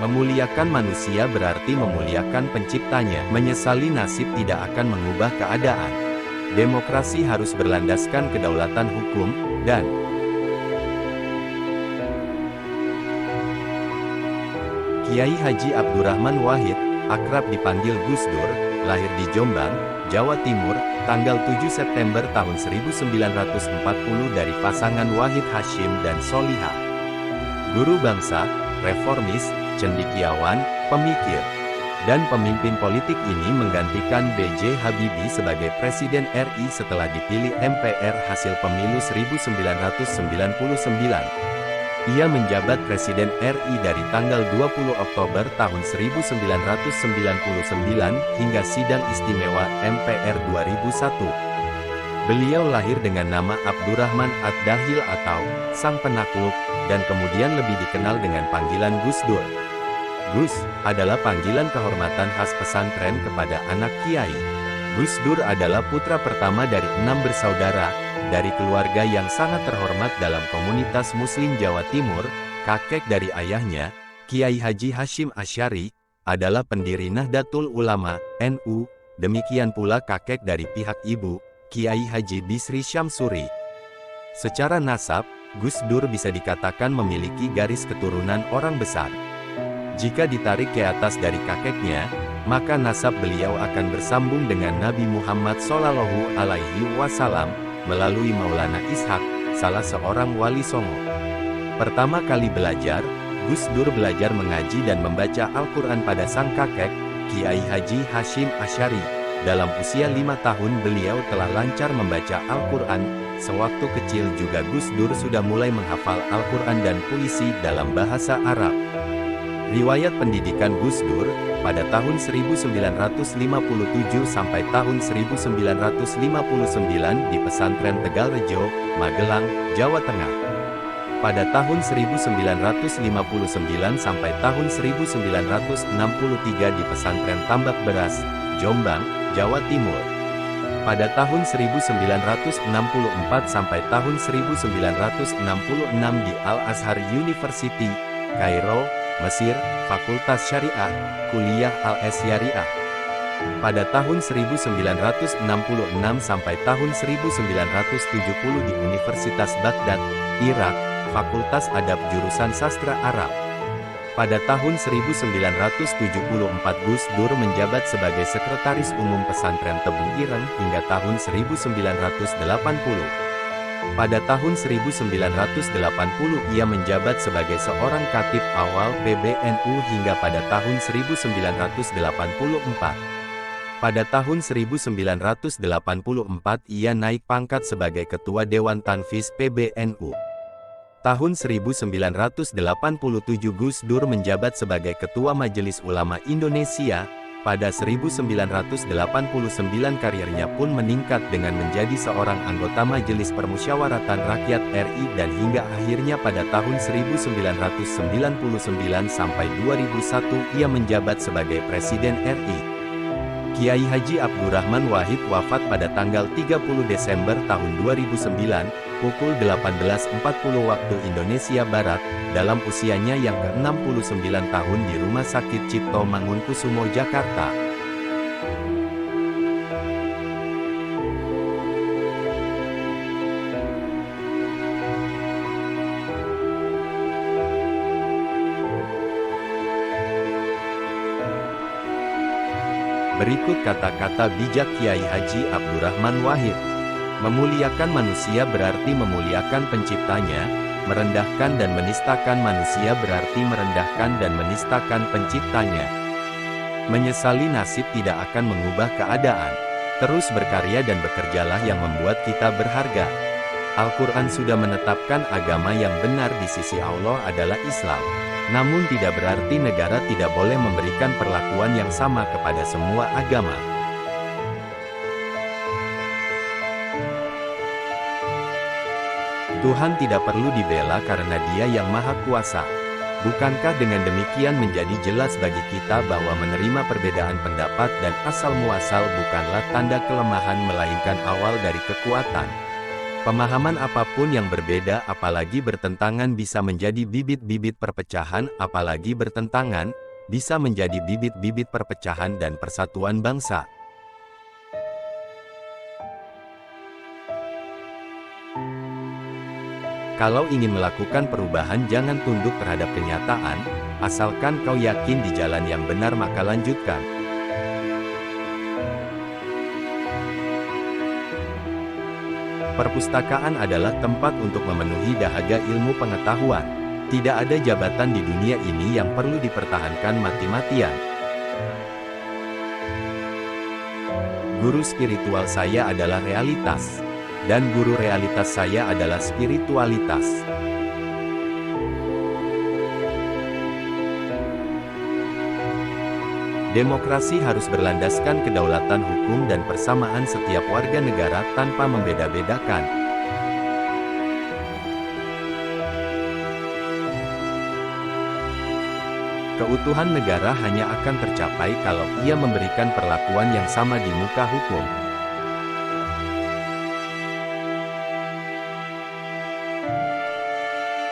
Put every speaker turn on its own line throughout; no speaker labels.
Memuliakan manusia berarti memuliakan penciptanya. Menyesali nasib tidak akan mengubah keadaan. Demokrasi harus berlandaskan kedaulatan hukum, dan Kiai Haji Abdurrahman Wahid, akrab dipanggil Gus Dur, lahir di Jombang, Jawa Timur, tanggal 7 September tahun 1940 dari pasangan Wahid Hashim dan Solihah. Guru bangsa, reformis, cendekiawan, pemikir, dan pemimpin politik ini menggantikan B.J. Habibie sebagai Presiden RI setelah dipilih MPR hasil pemilu 1999. Ia menjabat Presiden RI dari tanggal 20 Oktober tahun 1999 hingga Sidang Istimewa MPR 2001. Beliau lahir dengan nama Abdurrahman Ad-Dahil atau Sang Penakluk, dan kemudian lebih dikenal dengan panggilan Gus Dur. Gus adalah panggilan kehormatan khas pesantren kepada anak kiai. Gus Dur adalah putra pertama dari 6 bersaudara, dari keluarga yang sangat terhormat dalam komunitas Muslim Jawa Timur. Kakek dari ayahnya, Kiai Haji Hashim Asy'ari, adalah pendiri Nahdlatul Ulama, NU, demikian pula kakek dari pihak ibu, Kiai Haji Bisri Syamsuri. Secara nasab, Gus Dur bisa dikatakan memiliki garis keturunan orang besar. Jika ditarik ke atas dari kakeknya, maka nasab beliau akan bersambung dengan Nabi Muhammad SAW, melalui Maulana Ishaq, salah seorang wali Songo. Pertama kali belajar, Gus Dur belajar mengaji dan membaca Al-Quran pada sang kakek, Kiai Haji Hashim Asy'ari. Dalam usia 5 tahun beliau telah lancar membaca Al-Quran. Sewaktu kecil juga Gus Dur sudah mulai menghafal Al-Quran dan puisi dalam bahasa Arab. Riwayat pendidikan Gus Dur, pada tahun 1957 sampai tahun 1959 di pesantren Tegalrejo, Magelang, Jawa Tengah. Pada tahun 1959 sampai tahun 1963 di pesantren Tambak Beras, Jombang, Jawa Timur. Pada tahun 1964 sampai tahun 1966 di Al-Azhar University, Kairo, Mesir, Fakultas Syariah, Kuliah Al-Syariah. Pada tahun 1966 sampai tahun 1970 di Universitas Baghdad, Irak, Fakultas Adab jurusan Sastra Arab. Pada tahun 1974 Gus Dur menjabat sebagai Sekretaris Umum Pesantren Tebu Ireng hingga tahun 1980. Pada tahun 1980 ia menjabat sebagai seorang khatib awal PBNU hingga pada tahun 1984. Pada tahun 1984 ia naik pangkat sebagai Ketua Dewan Tanfis PBNU. Tahun 1987 Gus Dur menjabat sebagai Ketua Majelis Ulama Indonesia. Pada 1989 karirnya pun meningkat dengan menjadi seorang anggota Majelis Permusyawaratan Rakyat RI dan hingga akhirnya pada tahun 1999 sampai 2001 ia menjabat sebagai Presiden RI. Kiai Haji Abdurrahman Wahid wafat pada tanggal 30 Desember tahun 2009, pukul 18.40 waktu Indonesia Barat, dalam usianya yang ke-69 tahun di Rumah Sakit Cipto Mangunkusumo, Jakarta. Berikut kata-kata bijak Kiai Haji Abdurrahman Wahid. Memuliakan manusia berarti memuliakan penciptanya, merendahkan dan menistakan manusia berarti merendahkan dan menistakan penciptanya. Menyesali nasib tidak akan mengubah keadaan. Terus berkarya dan bekerjalah yang membuat kita berharga. Al-Quran sudah menetapkan agama yang benar di sisi Allah adalah Islam. Namun tidak berarti negara tidak boleh memberikan perlakuan yang sama kepada semua agama. Tuhan tidak perlu dibela karena Dia yang Maha Kuasa. Bukankah dengan demikian menjadi jelas bagi kita bahwa menerima perbedaan pendapat dan asal muasal bukanlah tanda kelemahan melainkan awal dari kekuatan? Pemahaman apapun yang berbeda apalagi bertentangan bisa menjadi bibit-bibit perpecahan, apalagi bertentangan, bisa menjadi bibit-bibit perpecahan dan persatuan bangsa. Kalau ingin melakukan perubahan jangan tunduk terhadap kenyataan, asalkan kau yakin di jalan yang benar maka lanjutkan. Perpustakaan adalah tempat untuk memenuhi dahaga ilmu pengetahuan. Tidak ada jabatan di dunia ini yang perlu dipertahankan mati-matian. Guru spiritual saya adalah realitas. Dan guru realitas saya adalah spiritualitas. Demokrasi harus berlandaskan kedaulatan hukum dan persamaan setiap warga negara tanpa membeda-bedakan. Keutuhan negara hanya akan tercapai kalau ia memberikan perlakuan yang sama di muka hukum.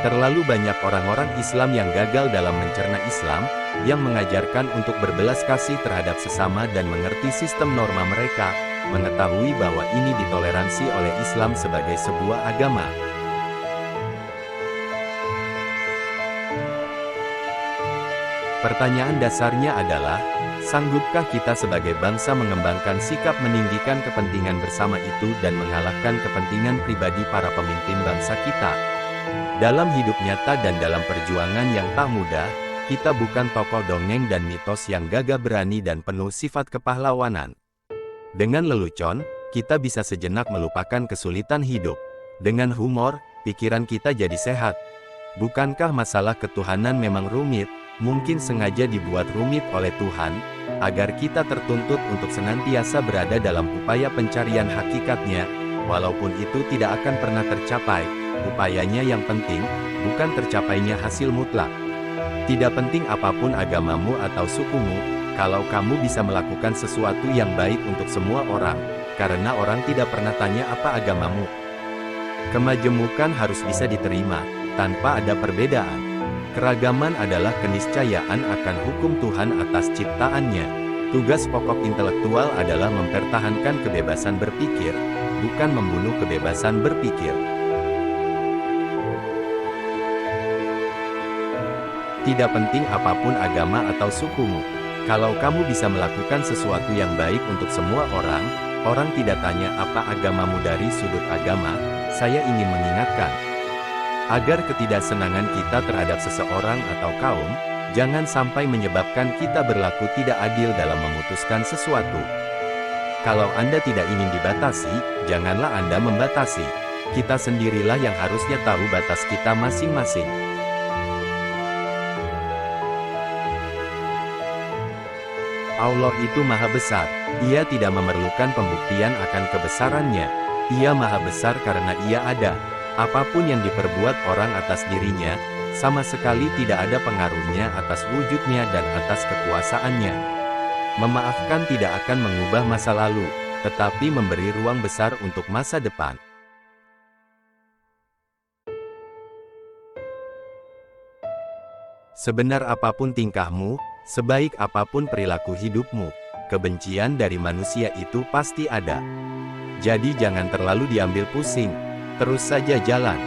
Terlalu banyak orang-orang Islam yang gagal dalam mencerna Islam, yang mengajarkan untuk berbelas kasih terhadap sesama dan mengerti sistem norma mereka, mengetahui bahwa ini ditoleransi oleh Islam sebagai sebuah agama. Pertanyaan dasarnya adalah, sanggupkah kita sebagai bangsa mengembangkan sikap meninggikan kepentingan bersama itu dan mengalahkan kepentingan pribadi para pemimpin bangsa kita? Dalam hidup nyata dan dalam perjuangan yang tak mudah, kita bukan tokoh dongeng dan mitos yang gagah berani dan penuh sifat kepahlawanan. Dengan lelucon, kita bisa sejenak melupakan kesulitan hidup. Dengan humor, pikiran kita jadi sehat. Bukankah masalah ketuhanan memang rumit, mungkin sengaja dibuat rumit oleh Tuhan, agar kita tertuntut untuk senantiasa berada dalam upaya pencarian hakikatnya, walaupun itu tidak akan pernah tercapai. Upayanya yang penting, bukan tercapainya hasil mutlak. Tidak penting apapun agamamu atau sukumu, kalau kamu bisa melakukan sesuatu yang baik untuk semua orang, karena orang tidak pernah tanya apa agamamu. Kemajemukan harus bisa diterima, tanpa ada perbedaan. Keragaman adalah keniscayaan akan hukum Tuhan atas ciptaannya. Tugas pokok intelektual adalah mempertahankan kebebasan berpikir, bukan membunuh kebebasan berpikir. Tidak penting apapun agama atau sukumu. Kalau kamu bisa melakukan sesuatu yang baik untuk semua orang, orang tidak tanya apa agamamu dari sudut agama. Saya ingin mengingatkan, agar ketidaksenangan kita terhadap seseorang atau kaum, jangan sampai menyebabkan kita berlaku tidak adil dalam memutuskan sesuatu. Kalau Anda tidak ingin dibatasi, janganlah Anda membatasi. Kita sendirilah yang harusnya tahu batas kita masing-masing. Allah itu Maha Besar. Ia tidak memerlukan pembuktian akan kebesarannya. Ia Maha Besar karena Ia ada. Apapun yang diperbuat orang atas dirinya, sama sekali tidak ada pengaruhnya atas wujudnya dan atas kekuasaannya. Memaafkan tidak akan mengubah masa lalu, tetapi memberi ruang besar untuk masa depan. Sebenar apapun tingkahmu, sebaik apapun perilaku hidupmu, kebencian dari manusia itu pasti ada. Jadi jangan terlalu diambil pusing, terus saja jalan.